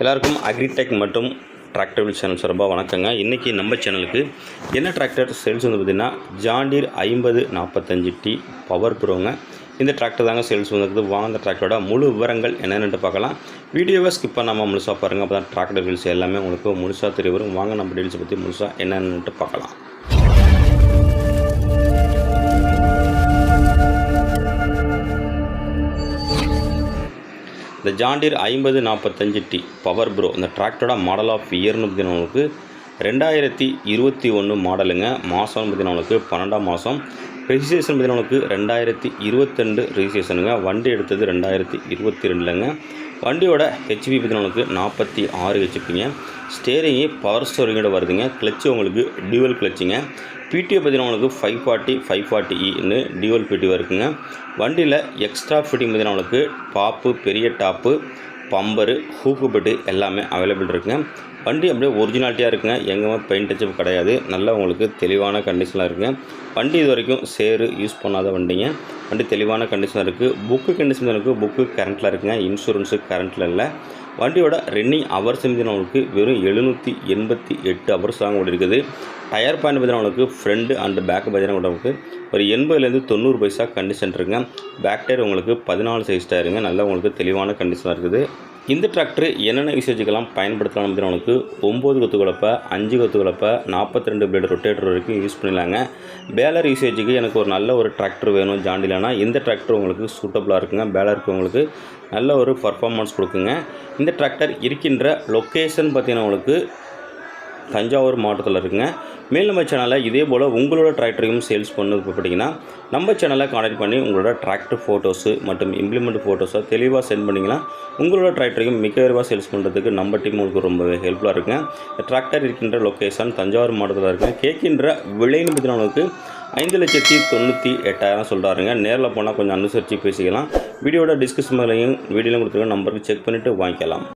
எல்லாருக்கும் அக்ரிடெக் மற்றும் tractor wheel channel சார்பாக வணக்கங்க. இன்றைக்கி நம்ம சேனலுக்கு என்ன டிராக்டர் சேல்ஸ் வந்து பார்த்திங்கன்னா ஜாண்டீர் 5045T பவர் ப்ரோங்க. இந்த டிராக்டர் தாங்க சேல்ஸ் வந்துருக்குது. வாங்க அந்த டிராக்டரோட முழு விவரங்கள் என்னென்னு பார்க்கலாம். வீடியோவை ஸ்கிப் பண்ணாமல் முழுசாக பாருங்கள். அப்போ தான் டிராக்டர் வீல்ஸ் எல்லாமே உங்களுக்கு முழுசாக தெரிய வரும். வாங்க நம்ம டீல்ஸை பற்றி முழுசாக என்னென்னு பார்க்கலாம். இந்த ஜாண்டீர் 5045T பவர் ப்ரோ இந்த டிராக்டரோட மாடல் ஆஃப் இயர்னு பார்த்தீங்கன்னா உங்களுக்கு 2021 மாடலுங்க. மாதம் பார்த்தீங்கன்னா உங்களுக்கு 12ஆம் மாதம். ரெஜிஸ்ட்ரேஷன் பார்த்தீங்கன்னா உங்களுக்கு 2022 ரெஜிஸ்ட்ரேஷனுங்க. வண்டி எடுத்தது 2022ங்க. வண்டியோட ஹெச்பி பார்த்தீங்கன்னா உங்களுக்கு 46 ஹெச்பிங்க. ஸ்டேரிங்கு பவர் ஸ்டோரிங்கோட வருதுங்க. கிளச்சு உங்களுக்கு டியூவல் கிளச்சுங்க. பிடிஓ பார்த்தீங்கன்னா உங்களுக்கு 540/540E டியூவல் பிடிஓ இருக்குங்க. வண்டியில் எக்ஸ்ட்ரா ஃபிட்டிங் பார்த்தீங்கன்னா உங்களுக்கு பாப்பு, பெரிய டாப்பு, பம்பரு, ஹூக்கு பெட்டு எல்லாமே அவைலபிள் இருக்குங்க. வண்டி அப்படியே ஒரிஜினாலிட்டியாக இருக்குங்க. எங்கேயுமே பெயிண்ட் டச்சப் கிடையாது. நல்லா உங்களுக்கு தெளிவான கண்டிஷனில் இருக்குங்க. வண்டி இது வரைக்கும் சேரு யூஸ் பண்ணாத வண்டிங்க. வண்டி தெளிவான கண்டிஷனில் இருக்குது. புக்கு கண்டிஷனில் இருக்குது. புக்கு கரண்ட்டில் இருக்குங்க. இன்சூரன்ஸு கரண்ட்டில் இல்லை. வண்டியோட ரன்னிங் ஹவர்ஸ் உங்களுக்கு வெறும் 788 ஹவர்ஸ் தாங்க ஓடி இருக்குது. டயர் பாயிண்ட் பார்த்தீங்கன்னா உங்களுக்கு ஃப்ரண்ட் அண்டு பேக் பார்த்தீங்கன்னா உங்களுக்கு ஒரு 80லேருந்து 90 பைசா கண்டிஷன் இருக்குங்க. பேக் டயர் உங்களுக்கு 14 சைஸ் டயருங்க. நல்லா உங்களுக்கு தெளிவான கண்டிஷனாக இருக்குது. இந்த டிராக்டர் என்னென்ன யூசேஜுக்கெல்லாம் பயன்படுத்தலாம் அப்படின்னா உங்களுக்கு 9 கொத்து குழப்பை, 5 கொத்து குழப்பை, 42 பிளேடு ரொட்டேட்டர் வரைக்கும் யூஸ் பண்ணிடலாங்க. பேலர் யூசேஜுக்கு எனக்கு ஒரு நல்ல ஒரு டிராக்டர் வேணும் ஜாண்டிலனா இந்த டிராக்டர் உங்களுக்கு சூட்டபுளாக இருக்குங்க. பேலருக்கு உங்களுக்கு நல்ல ஒரு பர்ஃபார்மன்ஸ் கொடுக்குங்க. இந்த டிராக்டர் இருக்கின்ற லொக்கேஷன் பார்த்திங்கன்னா உங்களுக்கு தஞ்சாவூர் மாவட்டத்தில் இருக்குங்க. மேல் நம்ம சேனலில் இதே போல் உங்களோட டிராக்டரையும் சேல்ஸ் பண்ணது பார்த்தீங்கன்னா நம்ம சேனலை கான்டாக்ட் பண்ணி உங்களோட டிராக்டர் ஃபோட்டோஸு மற்றும் இம்ப்ளிமெண்ட் ஃபோட்டோஸை தெளிவாக சென்ட் பண்ணிங்கன்னா உங்களோட டிராக்டரையும் மிக விரைவாக சேல்ஸ் பண்ணுறதுக்கு நம்ம டீம் உங்களுக்கு ரொம்பவே ஹெல்ப்ஃபுல்லாக இருக்குங்க. இந்த டிராக்டர் இருக்கின்ற லொக்கேஷன் தஞ்சாவூர் மாவட்டத்தில் இருக்குங்க. கேட்கின்ற விலைன்னு பார்த்தீங்கன்னா உங்களுக்கு 5,98,000 சொல்கிறாருங்க. நேரில் போனால் கொஞ்சம் அனுசரித்து பேசிக்கலாம். வீடியோட டிஸ்கிரிப்ஷன்லையும் வீடியோலையும் கொடுத்துருக்க நம்பருக்கு செக் பண்ணிவிட்டு வாங்கிக்கலாம்.